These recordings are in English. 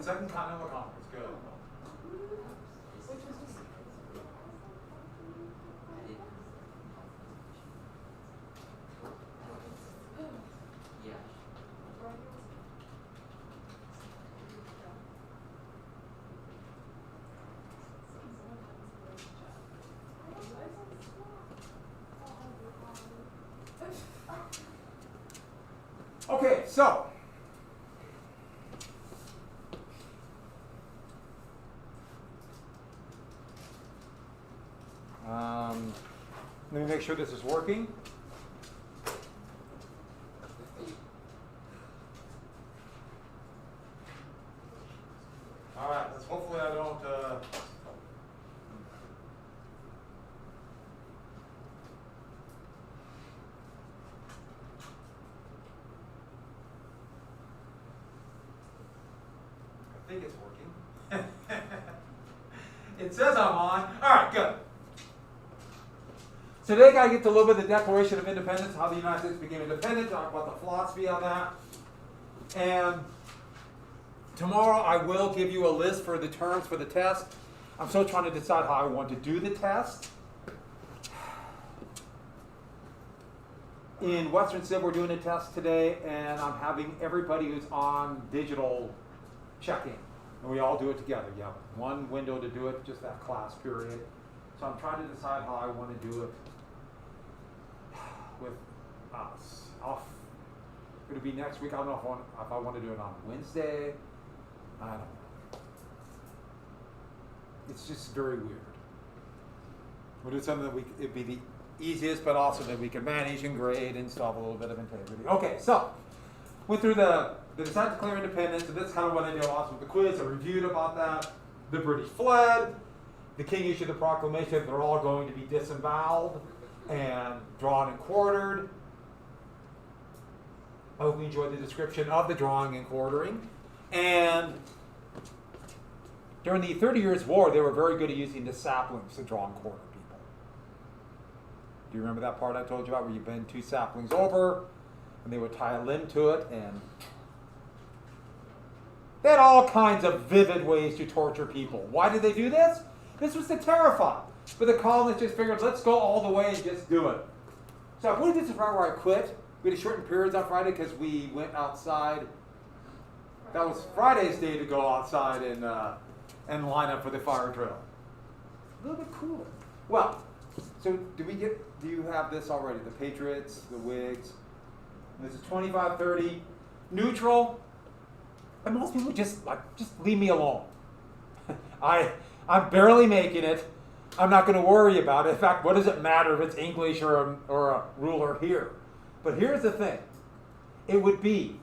Second Continental Congress. Good. Okay, so let me make sure this is working. All right, let's hopefully I don't. I think it's working. It says I'm on. All right, good. So today I get to a little bit of the Declaration of Independence, how the United States became independent, talk about the philosophy on that. And tomorrow I will give you a list for the terms for the test. I'm still trying to decide how I want to do the test. In Western Civ, we're doing a test today, and I'm having everybody who's on digital check in. And we all do it together. You have one window to do it, just that class period. So I'm trying to decide how I want to do it with us. It'll be next week. I don't know if I want to do it on Wednesday. I don't know. It's just very weird. We'll do something that it'd be the easiest, but also that we can manage and grade and still have a little bit of integrity. Okay, so went through the decide to declare independence, and this is kind of what I did also with the quiz. I reviewed about that. The British fled. The king issued the proclamation that they're all going to be disemboweled and drawn and quartered. I hope you enjoyed the description of the drawing and quartering. And during the 30 Years' War, they were very good at using the saplings to draw and quarter people. Do you remember that part I told you about where you bend two saplings over and they would tie a limb to it? And they had all kinds of vivid ways to torture people. Why did they do this? This was to terrify. But the colonists just figured, let's go all the way and just do it. So I believe this is right where I quit. We had a shortened periods on Friday because we went outside. That was Friday's day to go outside and line up for the fire drill. A little bit cooler. Well, so do you have this already? The Patriots, the Whigs. This is 25-30. Neutral. And most people just leave me alone. I'm barely making it. I'm not going to worry about it. In fact, what does it matter if it's English or a ruler here? But here's the thing. It would be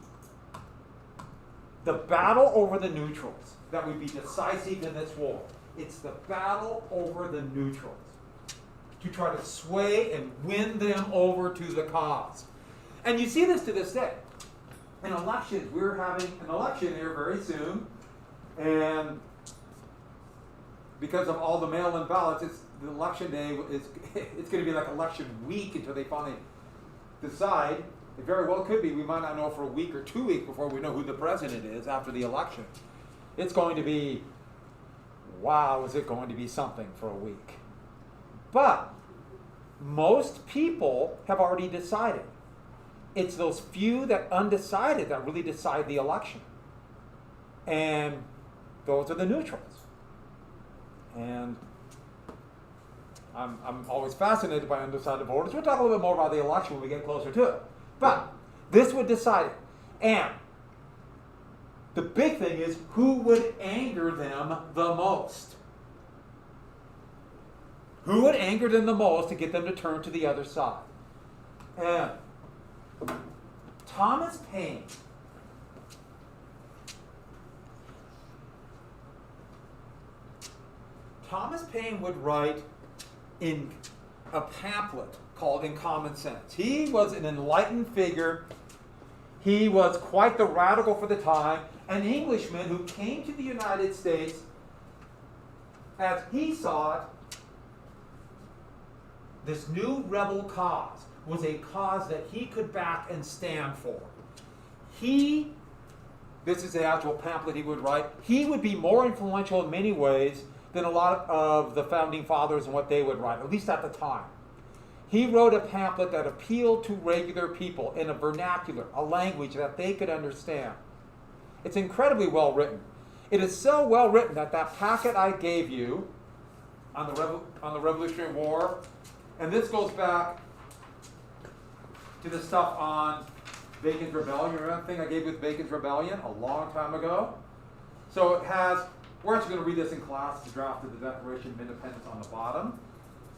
the battle over the neutrals that would be decisive in this war. It's the battle over the neutrals to try to sway and win them over to the cause. And you see this to this day. In elections, we're having an election here very soon, and because of all the mail-in ballots, the election day it's going to be like election week until they finally decide. It very well could be. We might not know for a week or 2 weeks before we know who the president is after the election. It's going to be, wow, is it going to be something for a week? But most people have already decided. It's those few that undecided that really decide the election. And those are the neutrals. And I'm always fascinated by undecided voters. We'll talk a little bit more about the election when we get closer to it. But this would decide it. And the big thing is who would anger them the most? Who would anger them the most to get them to turn to the other side? And Thomas Paine would write in a pamphlet called In Common Sense. He was an enlightened figure. He was quite the radical for the time, an Englishman who came to the United States as he saw it. This new rebel cause was a cause that he could back and stand for. He This is the actual pamphlet he would write. He would be more influential in many ways than a lot of the founding fathers and what they would write, at least at the time. He wrote a pamphlet that appealed to regular people in a vernacular, a language that they could understand. It's incredibly well written. It is so well written that that packet I gave you on the Revolutionary War, and this goes back to the stuff on Bacon's Rebellion. Remember that thing I gave you with Bacon's Rebellion a long time ago? So it has, we're actually going to read this in class, the draft of the Declaration of Independence on the bottom.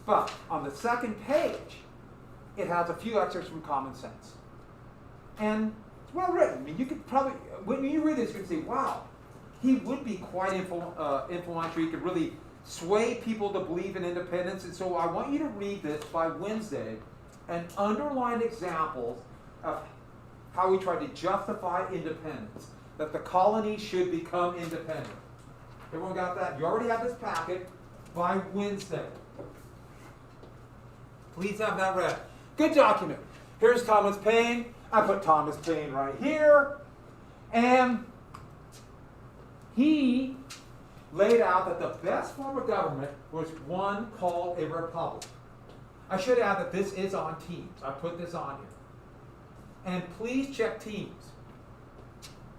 But on the second page, it has a few excerpts from Common Sense. And it's well written. I mean, you could probably, when you read this, you can say, wow, he would be quite influential. He could really sway people to believe in independence. And so I want you to read this by Wednesday and underline examples of how we tried to justify independence, that the colonies should become independent. Everyone got that? You already have this packet by Wednesday. Please have that read. Good document. Here's Thomas Paine. I put Thomas Paine right here. And he laid out that the best form of government was one called a republic. I should add that this is on Teams. I put this on here. And please check Teams.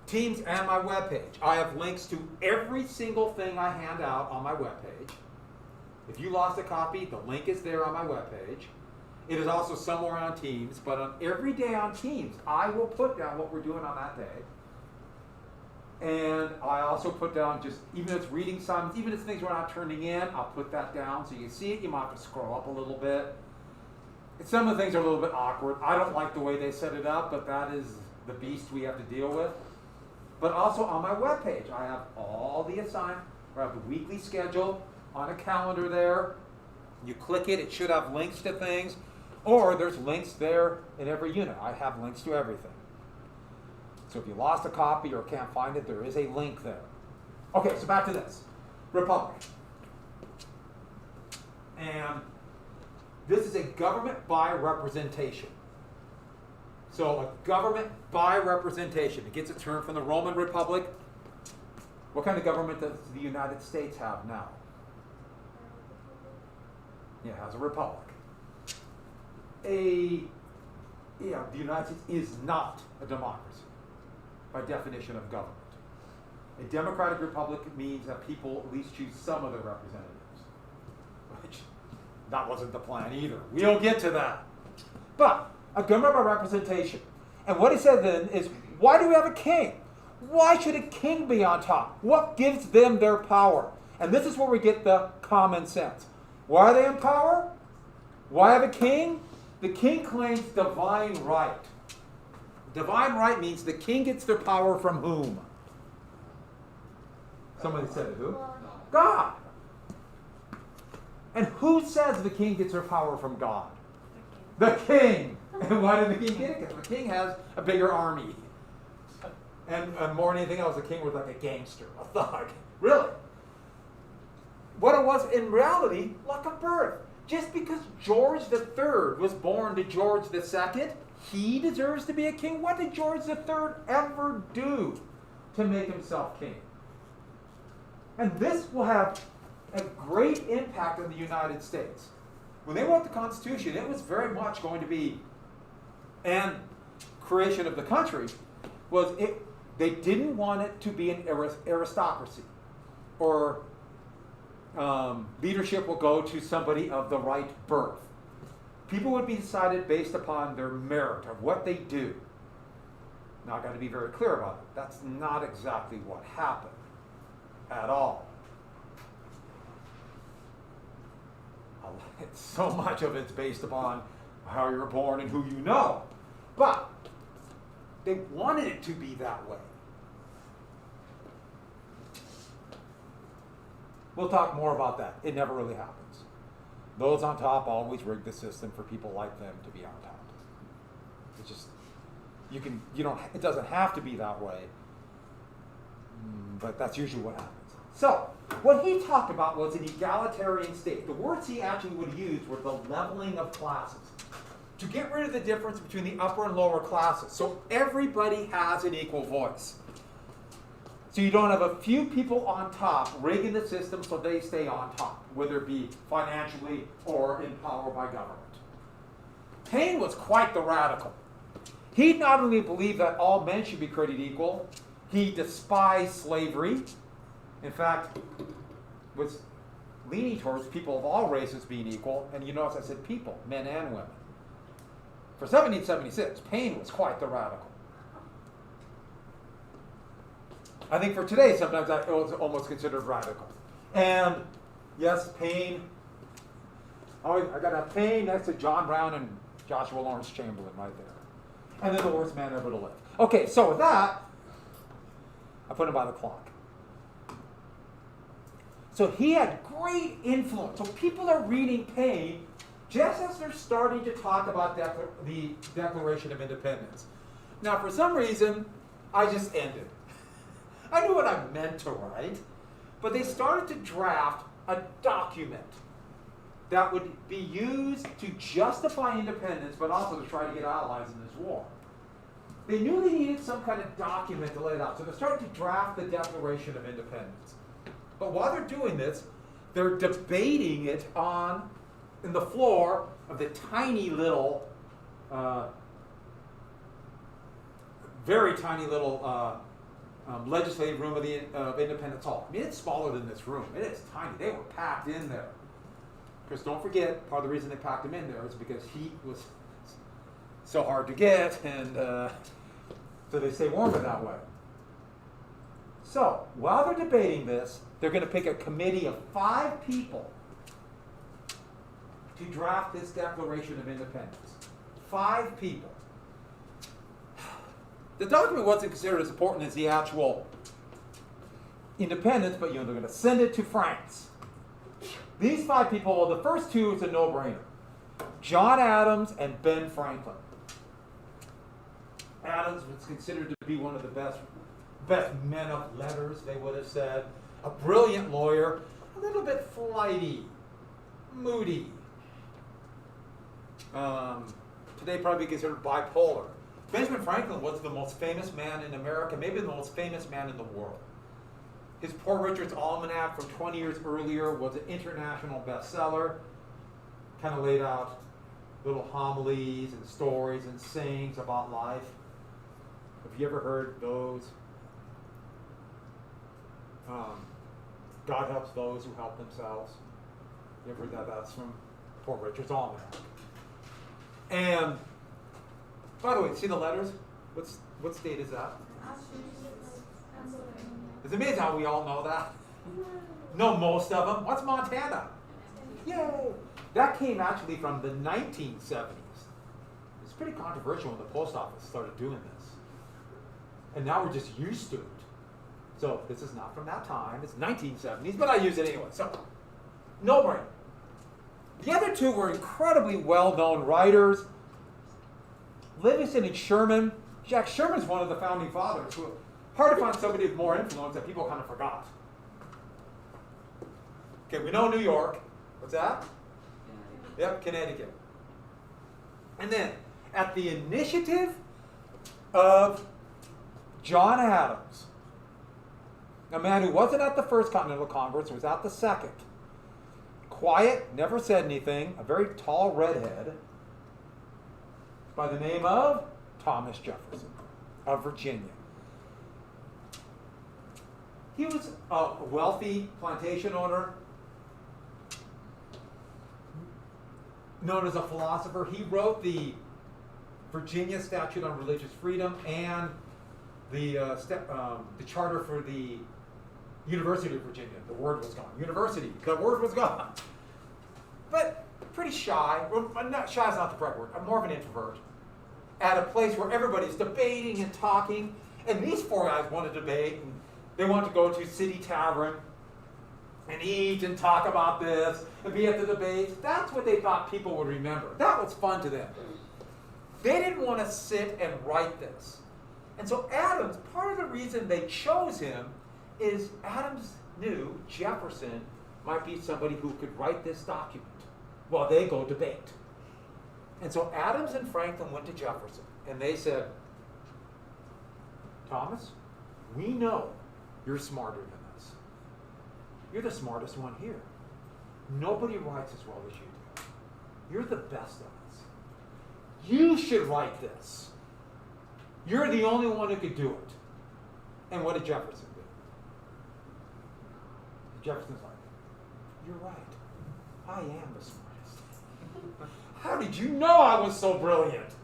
Teams and my webpage. I have links to every single thing I hand out on my webpage. If you lost a copy, the link is there on my webpage. It is also somewhere on Teams, but on every day on Teams, I will put down what we're doing on that day. And I also put down just, even if it's reading assignments, even if it's things we're not turning in, I'll put that down so you see it. You might have to scroll up a little bit. Some of the things are a little bit awkward. I don't like the way they set it up, but that is the beast we have to deal with. But also on my webpage, I have all the assignments. I have the weekly schedule on a calendar there. You click it, it should have links to things. Or there's links there in every unit. I have links to everything. So if you lost a copy or can't find it, there is a link there. Okay, so back to this. Republic. And this is a government by representation. So a government by representation. It gets its term from the Roman Republic. What kind of government does the United States have now? Yeah, it has a republic. The United States is not a democracy by definition of government. A democratic republic means that people at least choose some of their representatives, which that wasn't the plan either. We'll get to that. But a government by representation. And what he said then is, why do we have a king? Why should a king be on top? What gives them their power? And this is where we get the common sense. Why are they in power? Why have a king? The king claims divine right. Divine right means the king gets their power from whom? Somebody said it, who? God. And who says the king gets their power from God? The king. And why did the king get it? Because the king has a bigger army. And more than anything else, the king was like a gangster, a thug. Really. What it was in reality, luck of birth. Just because George III was born to George II, he deserves to be a king. What did George III ever do to make himself king? And this will have a great impact on the United States. When they wrote the Constitution, it was very much going to be, and creation of the country, they didn't want it to be an aristocracy, or leadership will go to somebody of the right birth. People would be decided based upon their merit, of what they do. Now, I've got to be very clear about it. That's not exactly what happened at all. So much of it's based upon how you were born and who you know. But they wanted it to be that way. We'll talk more about that. It never really happens. Those on top always rig the system for people like them to be on top. It's just, it doesn't have to be that way, but that's usually what happens. So, what he talked about was an egalitarian state. The words he actually would use were the leveling of classes. To get rid of the difference between the upper and lower classes, so everybody has an equal voice. So you don't have a few people on top rigging the system so they stay on top, whether it be financially or in power by government. Paine was quite the radical. He not only believed that all men should be created equal, he despised slavery. In fact, was leaning towards people of all races being equal, and you notice I said people, men and women. For 1776, Paine was quite the radical. I think for today, sometimes that was almost considered radical. And yes, Paine. Oh, I got a Paine next to John Brown and Joshua Lawrence Chamberlain right there. And then the worst man ever to live. Okay, so with that, I put him by the clock. So he had great influence. So people are reading Paine just as they're starting to talk about the Declaration of Independence. Now, for some reason, I just ended. I knew what I meant to write, but they started to draft a document that would be used to justify independence, but also to try to get allies in this war. They knew they needed some kind of document to lay it out, so they're starting to draft the Declaration of Independence. But while they're doing this, they're debating it in the floor of the tiny little, very tiny little legislative room of Independence Hall. I mean, it's smaller than this room. It is tiny. They were packed in there. Because don't forget, part of the reason they packed him in there is because heat was so hard to get, and so they stay warmer that way. So, while they're debating this, they're going to pick a committee of 5 people to draft this Declaration of Independence. 5 people. The document wasn't considered as important as the actual independence, but they're going to send it to France. These 5 people, well, the first 2 is a no-brainer. John Adams and Ben Franklin. Adams was considered to be one of the best men of letters, they would have said. A brilliant lawyer, a little bit flighty, moody. Today probably considered bipolar. Benjamin Franklin was the most famous man in America, maybe the most famous man in the world. His Poor Richard's Almanac from 20 years earlier was an international bestseller. Kind of laid out little homilies and stories and sayings about life. Have you ever heard those? God helps those who help themselves. You ever heard that? That's from Poor Richard's Almanac. And, by the way, see the letters? What state is that? It's amazing how we all know that. Know most of them. What's Montana? Yay! That came actually from the 1970s. It's pretty controversial when the post office started doing this. And now we're just used to it. So this is not from that time. It's 1970s, but I use it anyway. So, no brainer. The other 2 were incredibly well-known writers. Livingston and Sherman. Jack Sherman's one of the founding fathers. Hard to find somebody with more influence that people kind of forgot. Okay, we know New York. What's that? Yep, Connecticut. And then, at the initiative of John Adams, a man who wasn't at the First Continental Congress, was at the Second. Quiet, never said anything, a very tall redhead, by the name of Thomas Jefferson of Virginia. He was a wealthy plantation owner, known as a philosopher. He wrote the Virginia Statute on Religious Freedom and the charter for the University of Virginia. The word was gone. University. The word was gone. But pretty shy. Well, shy is not the correct word. I'm more of an introvert. At a place where everybody's debating and talking. And these 4 guys want to debate. And they want to go to City Tavern and eat and talk about this and be at the debates. That's what they thought people would remember. That was fun to them. They didn't want to sit and write this. And so Adams, part of the reason they chose him is Adams knew Jefferson might be somebody who could write this document while they go debate. And so Adams and Franklin went to Jefferson and they said, Thomas, we know You're smarter than us. You're the smartest one here. Nobody writes as well as you do. You're the best of us. You should write this. You're the only one who could do it. And what did Jefferson do? Jefferson's like, you're right. I am the smartest. How did you know I was so brilliant?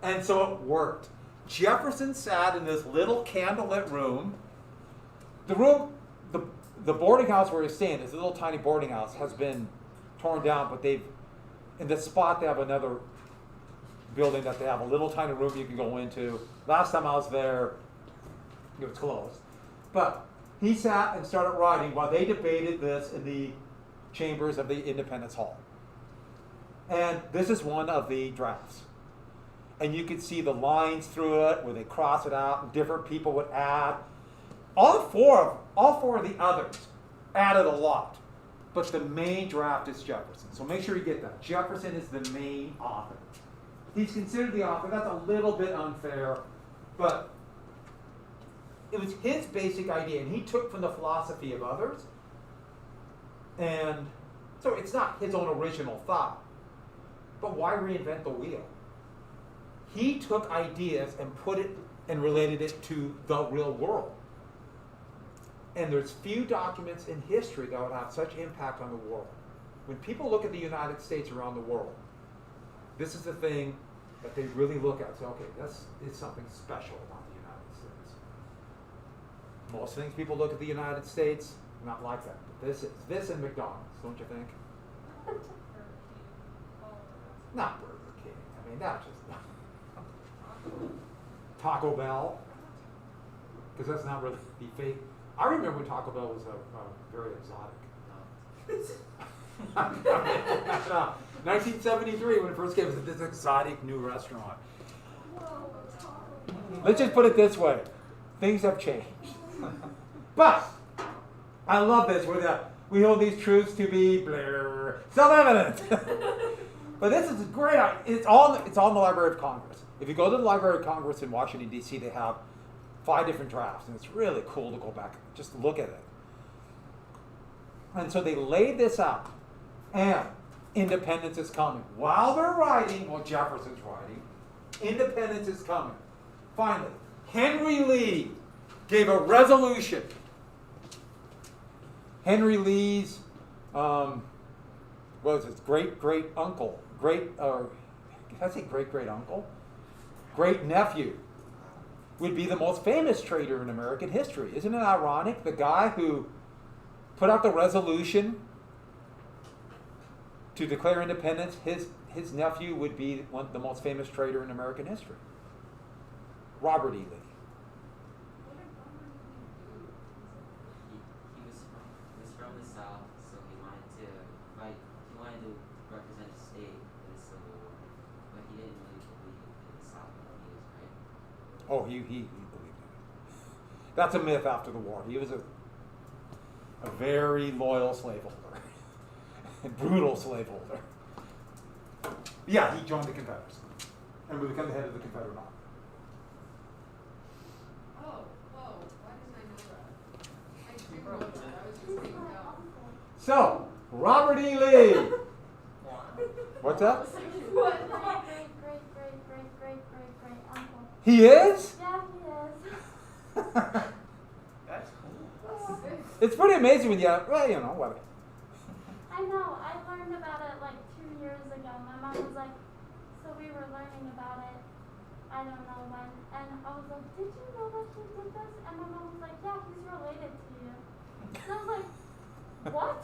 And so it worked. Jefferson sat in this little candlelit room. The boarding house where he's staying, this little tiny boarding house, has been torn down, but in this spot they have another building that they have a little tiny room you can go into. Last time I was there, it was closed. But he sat and started writing while they debated this in the chambers of the Independence Hall. And this is one of the drafts. And you could see the lines through it where they cross it out and different people would add. All four of the others added a lot. But the main draft is Jefferson. So make sure you get that. Jefferson is the main author. He's considered the author. That's a little bit unfair. But it was his basic idea. And he took from the philosophy of others. And so it's not his own original thought. But why reinvent the wheel? He took ideas and put it and related it to the real world. And there's few documents in history that would have such impact on the world. When people look at the United States around the world, this is the thing that they really look at and say, okay, this is something special about the United States. Most things people look at the United States, not like that. But this and McDonald's, don't you think? Not Burger King. I mean, that's just Taco Bell, because that's not really the fake. I remember when Taco Bell was very exotic. 1973, when it first came, it was this exotic new restaurant. Let's just put it this way: things have changed. But I love this. We hold these truths to be self-evident. But this is great. It's on the Library of Congress. If you go to the Library of Congress in Washington, D.C., they have 5 different drafts, and it's really cool to go back and just look at it. And so they laid this out, and independence is coming. While they're writing, while Jefferson's writing, independence is coming. Finally, Henry Lee gave a resolution. Henry Lee's, what was his great-uncle? Did I say great-great-uncle? Great-nephew would be the most famous trader in American history. Isn't it ironic? The guy who put out the resolution to declare independence, his nephew would be the most famous trader in American history. Robert E. Lee. He was from the South, so he wanted to fight. He wanted to represent his state in the Civil War, but he didn't really believe in the South ideas, right? Oh, he believed in it. That's a myth after the war. He was a very loyal slaveholder. A brutal slaveholder. Yeah, he joined the Confederacy and would become the head of the Confederate Army. Oh, whoa, why didn't I know that? I do know that, I was just thinking about. So, Robert E. Lee. What's that? Great uncle. He is? Yeah, he is. That's cool. It's pretty amazing when whatever. I know. I learned about it like 2 years ago. My mom was like, so we were learning about it. I don't know when. And I was like, did you know that he did this? And my mom was like, yeah, he's related to you. And I was like, what?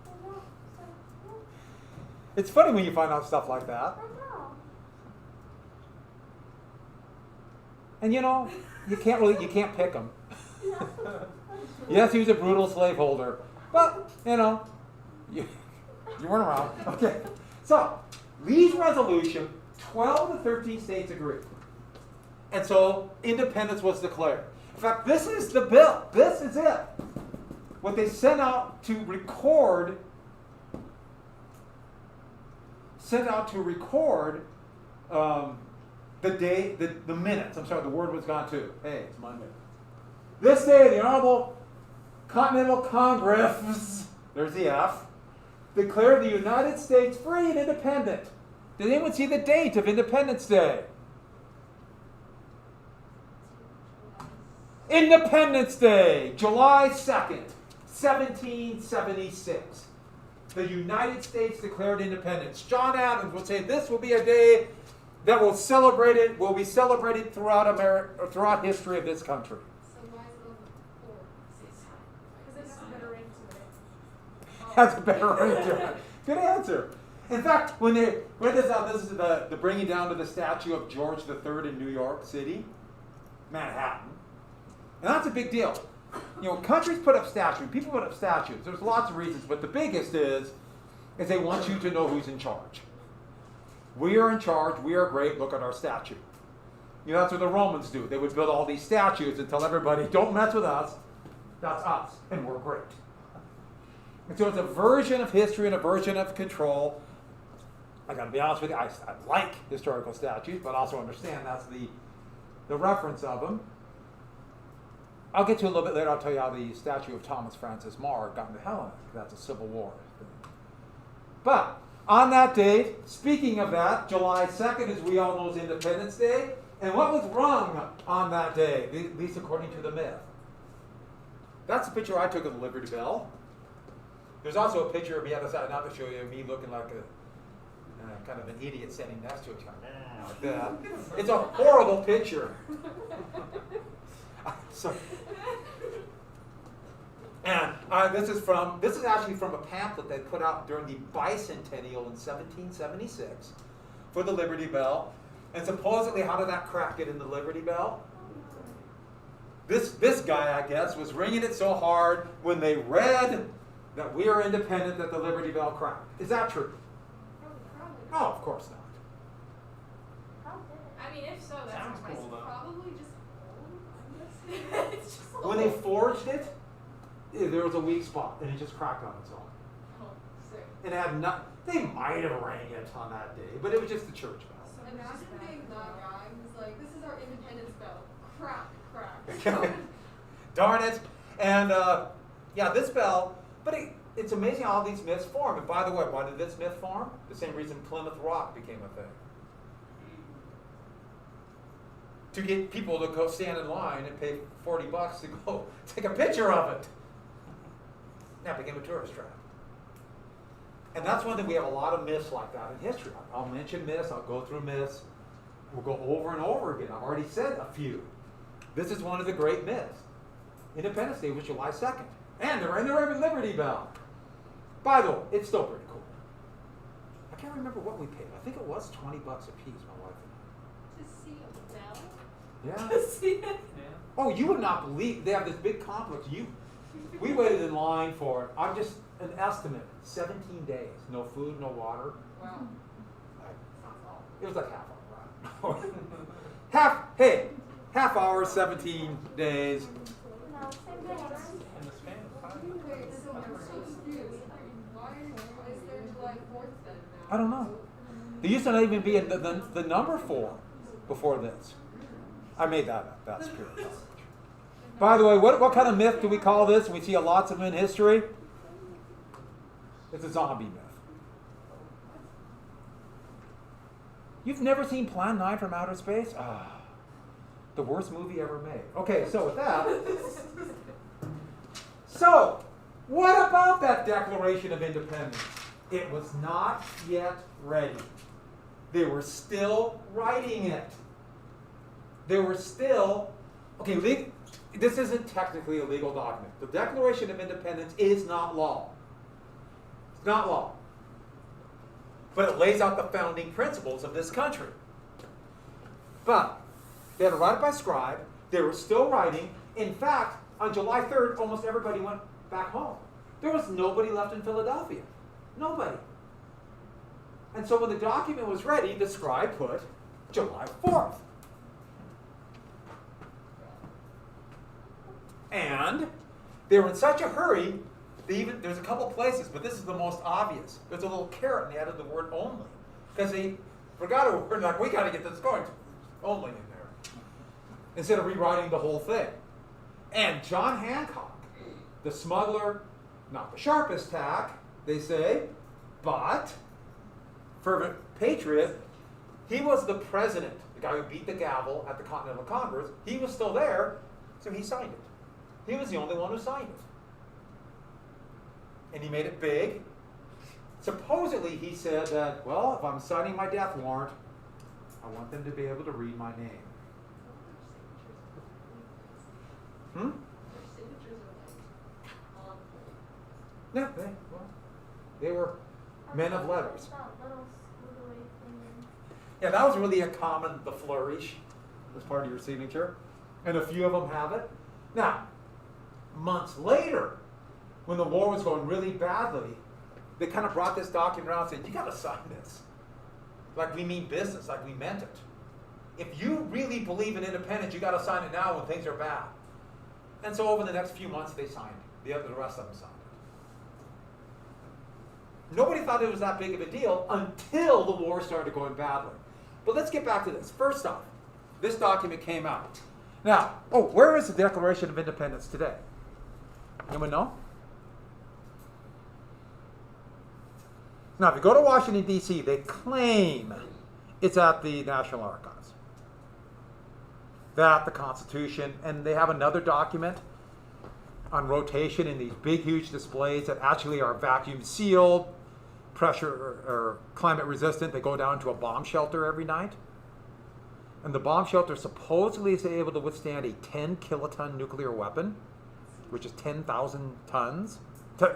I know. So, yeah. It's funny when you find out stuff like that. I know. And you can't pick him. Yeah. Yes, he was a brutal slaveholder, but you weren't around. Okay, so Lee's resolution, 12 to 13 states agreed, and so independence was declared. In fact, this is the bill. This is it. What they sent out to record. The day, the minutes. I'm sorry, the word was gone too. Hey, it's Monday. This day, the Honorable Continental Congress, there's the F, declared the United States free and independent. Did anyone see the date of Independence Day? Independence Day, July 2nd, 1776. The United States declared independence. John Adams would say this will be a day that will be celebrated throughout America, throughout history of this country. So why is it on the floor? Because it has a better ring to it. Has a better ring to it. Good answer. In fact, when they read this out, this is the bringing down to the statue of George III in New York City, Manhattan. And that's a big deal. You know, countries put up statues, people put up statues. There's lots of reasons, but the biggest is they want you to know who's in charge. We are in charge, we are great, look at our statue. You know, that's what the Romans do. They would build all these statues and tell everybody, don't mess with us, that's us, and we're great. And so it's a version of history and a version of control. I gotta be honest with you, I like historical statues, but also understand that's the reference of them. I'll get to a little bit later, I'll tell you how the statue of Thomas Francis Meagher got into Helena. That's a Civil War thing. But on that date, speaking of that, July 2nd, as we all know, is Independence Day. And what was wrong on that day, at least according to the myth? That's the picture I took of the Liberty Bell. There's also a picture of me on the side, not to show you, me looking like a kind of an idiot sitting next to it, like that. It's a horrible picture. So, and this is actually from a pamphlet they put out during the bicentennial in 1776 for the Liberty Bell. And supposedly, how did that crack get in the Liberty Bell? This guy, I guess, was ringing it so hard when they read that we are independent that the Liberty Bell cracked. Is that true? Probably. Oh, of course not. I mean, if so, that's Sounds nice. cool, though. Probably just old. It's just a When they little- forged it, there was a weak spot, and it just cracked on its own. Oh, sick. And it had not. They might have rang it on that day, but it was just the church bell. Imagine being that guy who's like, this is our independence bell. Crack. Darn it. And yeah, this bell, but it's amazing how all these myths form. And by the way, why did this myth form? The same reason Plymouth Rock became a thing. To get people to go stand in line and pay $40 to go take a picture of it. That became a tourist trap. And that's one thing, we have a lot of myths like that in history. I'll mention myths, I'll go through myths. We'll go over and over again. I've already said a few. This is one of the great myths. Independence Day was July 2nd. And they're in the Liberty Bell. By the way, it's still pretty cool. I can't remember what we paid. I think it was $20 a piece, my wife and To see a bell? I. Yeah. To see it? Yeah. Oh, you would not believe, they have this big complex. We waited in line for it. I'm just an estimate, 17 days. No food, no water. Wow. Sounds awful. It was like half hour, 17 days. No, same difference. In the span of 5 minutes. Wait, so I'm so confused. Why is there July 4th then now? I don't know. There used to not even be the number 4 before this. I made that up. That's pure knowledge. By the way, what kind of myth do we call this? We see lots of them in history. It's a zombie myth. You've never seen Plan 9 from Outer Space? Ah, the worst movie ever made. Okay, so with that. So, what about that Declaration of Independence? It was not yet ready. They were still writing it. They were still, okay, this isn't technically a legal document. The Declaration of Independence is not law. It's not law. But it lays out the founding principles of this country. But they had to write it by scribe. They were still writing. In fact, on July 3rd, almost everybody went back home. There was nobody left in Philadelphia. Nobody. And so when the document was ready, the scribe put July 4th. And they were in such a hurry, there's a couple places, but this is the most obvious. There's a little caret, and they added the word only. Because they forgot a word, like, we got to get this going. Only in there. Instead of rewriting the whole thing. And John Hancock, the smuggler, not the sharpest tack, they say, but fervent patriot, he was the president, the guy who beat the gavel at the Continental Congress. He was still there, so he signed it. He was the only one who signed it. And he made it big. Supposedly, he said that, well, if I'm signing my death warrant, I want them to be able to read my name. Hmm? Yeah, they were men of letters. Yeah, that was really a common, the flourish as part of your signature. And a few of them have it. Now, months later, when the war was going really badly, they kind of brought this document around and said, you got to sign this. Like we mean business, like we meant it. If you really believe in independence, you got to sign it now when things are bad. And so over the next few months, they signed it. The rest of them signed it. Nobody thought it was that big of a deal until the war started going badly. But let's get back to this. First off, this document came out. Now, where is the Declaration of Independence today? Anyone know? Now, if you go to Washington, D.C., they claim it's at the National Archives. That, the Constitution, and they have another document on rotation in these big, huge displays that actually are vacuum sealed, pressure or climate resistant. They go down to a bomb shelter every night. And the bomb shelter supposedly is able to withstand a 10 kiloton nuclear weapon, which is 10,000 tons. To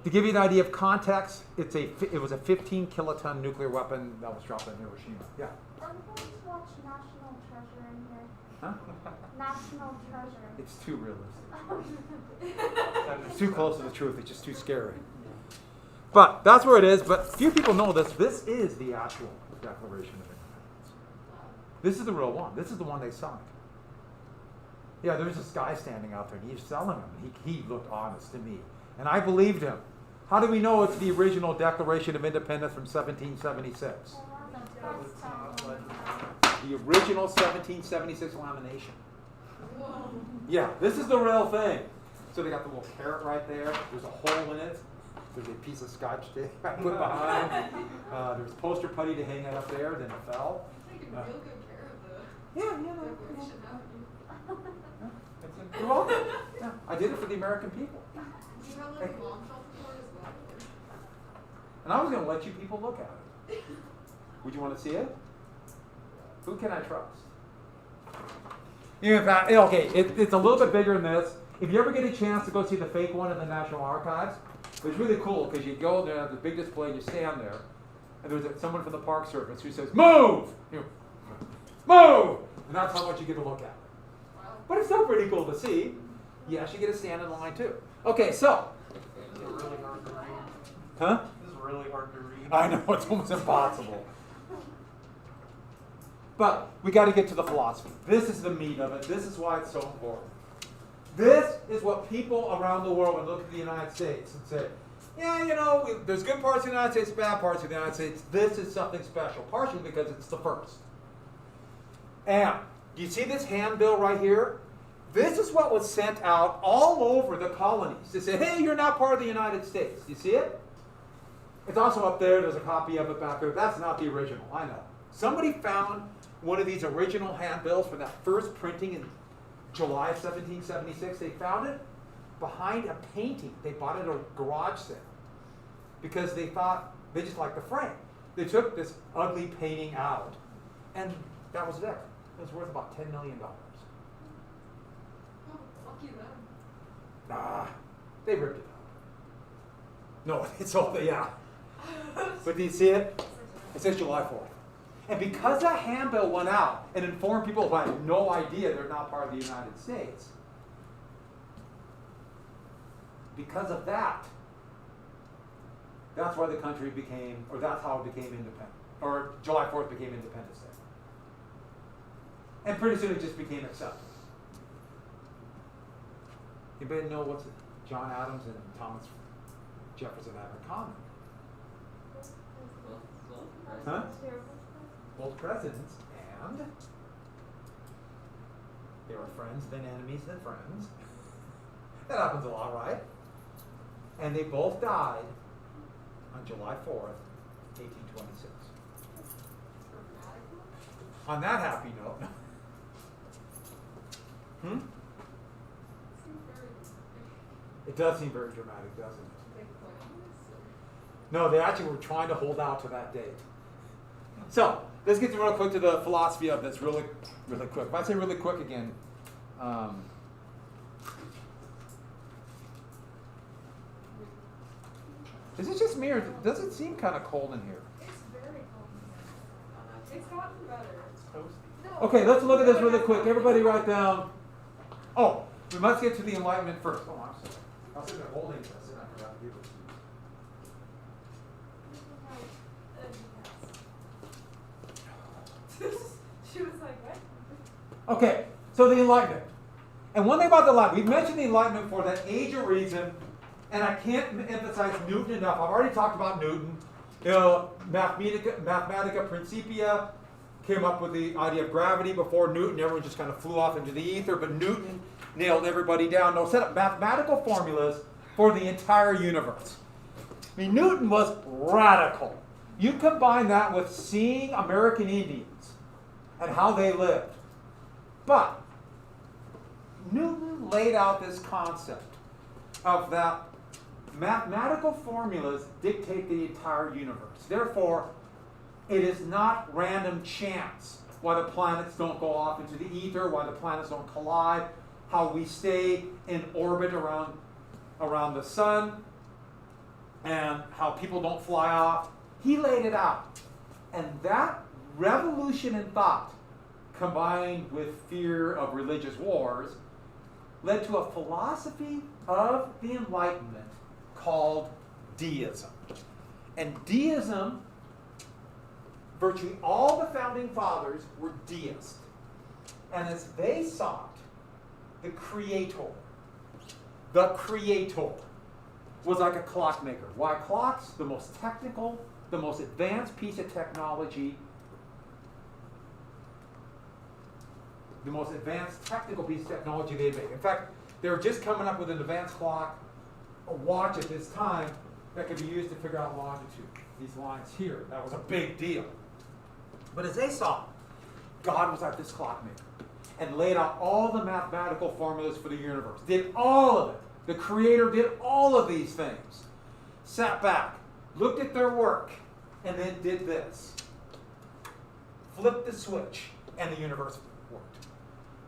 give you an idea of context, it was a 15 kiloton nuclear weapon that was dropped on Hiroshima. Yeah. Everybody's watch National Treasure in here. Huh? National Treasure. It's too realistic. It's too close to the truth. It's just too scary. But that's where it is. But few people know this. This is the actual Declaration of Independence. This is the real one. This is the one they signed. Yeah, there's this guy standing out there, and he's selling them. He looked honest to me, and I believed him. How do we know it's the original Declaration of Independence from 1776? The original 1776 lamination. Yeah, this is the real thing. So they got the little carrot right there. There's a hole in it. There's a piece of scotch tape I put behind. There's poster putty to hang it up there. Then it fell. Taking real good care of the Yeah, you know. Declaration, haven't you? You're welcome. Yeah, I did it for the American people. Do you have like a bomb shelter for it as well? And I was going to let you people look at it. Would you want to see it? Who can I trust? In fact, okay, it's a little bit bigger than this. If you ever get a chance to go see the fake one in the National Archives, it's really cool because you go there, the big display, and you stand there, and there's someone from the Park Service who says, "Move! You move!" And that's how much you get to look at. But it's still pretty cool to see. You actually get to stand in line too. Okay, so. This is really hard to read. Huh? This is really hard to read. I know, it's almost impossible. But we got to get to the philosophy. This is the meat of it. This is why it's so important. This is what people around the world would look at the United States and say, yeah, you know, there's good parts of the United States, bad parts of the United States. This is something special, partially because it's the first. And do you see this handbill right here? This is what was sent out all over the colonies to say, hey, you're not part of the United States. Do you see it? It's also up there. There's a copy of it back there. That's not the original. I know. Somebody found one of these original handbills from that first printing in July of 1776. They found it behind a painting. They bought it at a garage sale because they thought they just liked the frame. They took this ugly painting out, and that was there. It was worth about $10 million. Oh, lucky them. Nah, they ripped it up. No, it's all there, yeah. But do you see it? It says July 4th. And because that handbill went out and informed people who had no idea they're not part of the United States, because of that, that's why the country became, or that's how it became independent, or July 4th became Independence Day. And pretty soon it just became accepted. Anybody know what's John Adams and Thomas Jefferson have in common? Huh? Both presidents, and They were friends, then enemies, then friends. That happens a lot, right? And they both died on July 4th, 1826. On that happy note. It does seem very dramatic, doesn't it? No, they actually were trying to hold out to that date. So, let's get real quick to the philosophy of this really quick. If I say really quick again, is it just me or does it seem kind of cold in here? It's very cold in here. It's gotten better. It's toasty. No. Okay, let's look at this really quick. Everybody write down. Oh, we must get to the Enlightenment first. Oh, I'm sorry. I was sitting there holding this and I forgot to do this. She was like, what? Okay, so the Enlightenment. And one thing about the Enlightenment, we've mentioned the Enlightenment for that age of reason, and I can't emphasize Newton enough. I've already talked about Newton. You know, Mathematica Principia came up with the idea of gravity before Newton. Everyone just kind of flew off into the ether, but Newton nailed everybody down. No, set up mathematical formulas for the entire universe. I mean, Newton was radical. You combine that with seeing American Indians and how they lived. But Newton laid out this concept of that mathematical formulas dictate the entire universe. Therefore, it is not random chance why the planets don't go off into the ether, why the planets don't collide, how we stay in orbit around the sun, and how people don't fly off. He laid it out. And that revolution in thought, combined with fear of religious wars, led to a philosophy of the Enlightenment called deism. And deism, virtually all the founding fathers were deists. And as they sought the creator was like a clockmaker. Why clocks? The most technical, the most advanced piece of technology, the most advanced technical piece of technology they make. In fact, they were just coming up with an advanced clock, a watch at this time, that could be used to figure out longitude. These lines here, that was a big deal. But as they saw, God was like this clockmaker and laid out all the mathematical formulas for the universe, did all of it. The Creator did all of these things. Sat back, looked at their work, and then did this. Flipped the switch, and the universe worked.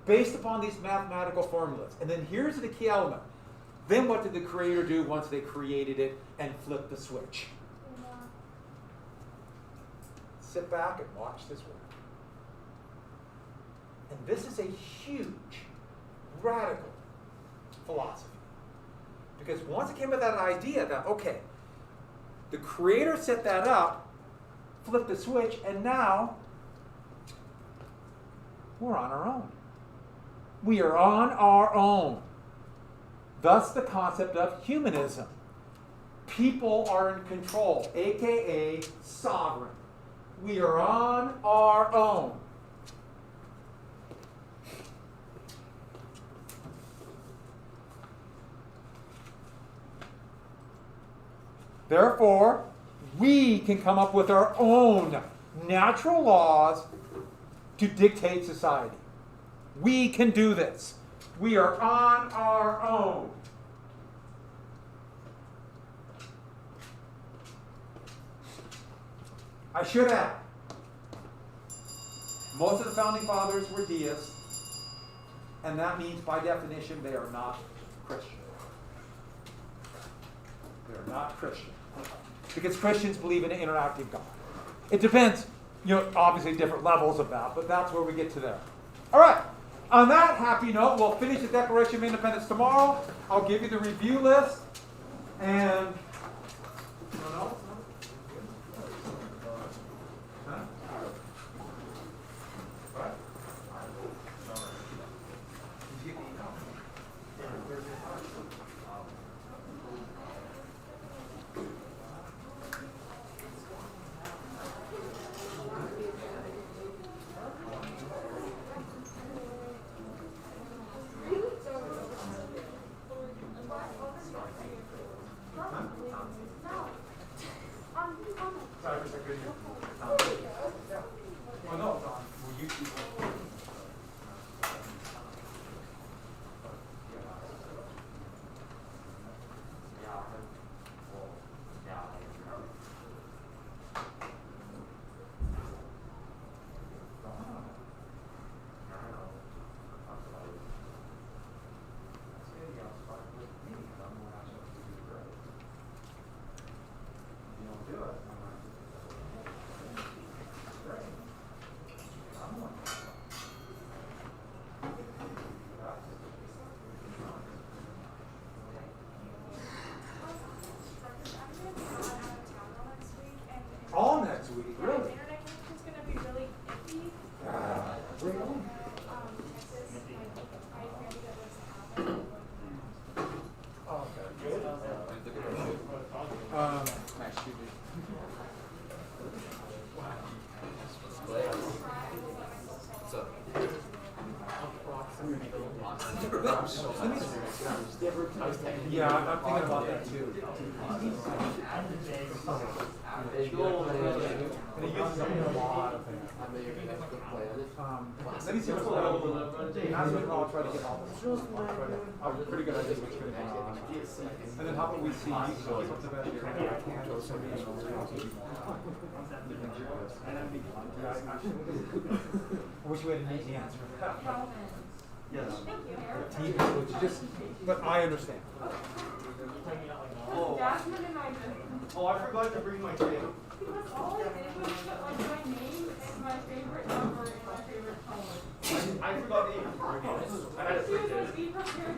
Based upon these mathematical formulas. And then here's the key element. Then what did the Creator do once they created it and flipped the switch? Yeah. Sit back and watch this work. And this is a huge, radical philosophy. Because once it came with that idea that, okay, the Creator set that up, flipped the switch, and now we're on our own. We are on our own. Thus the concept of humanism. People are in control, aka sovereign. We are on our own. Therefore, we can come up with our own natural laws to dictate society. We can do this. We are on our own. I should add, most of the founding fathers were deists, and that means by definition they are not Christian. They are not Christian. Because Christians believe in an interactive God. It depends, obviously different levels of that, but that's where we get to there. All right. On that happy note, we'll finish the Declaration of Independence tomorrow. I'll give you the review list. And Yeah, I'm thinking about that too. And it uses up a lot of things. Let me see what's going on. I'll try to get all this. I'm pretty good idea what's going to be on. And then how about we see you go up to bed here? I can't go so many. I wish we had an easy answer for that. Yes. Thank you. But I understand. Jasmine and I just, Oh, I forgot to bring my tape. because all I did was put like my name and my favorite number and my favorite color. I forgot to even bring it. I had to She was print it. like, be prepared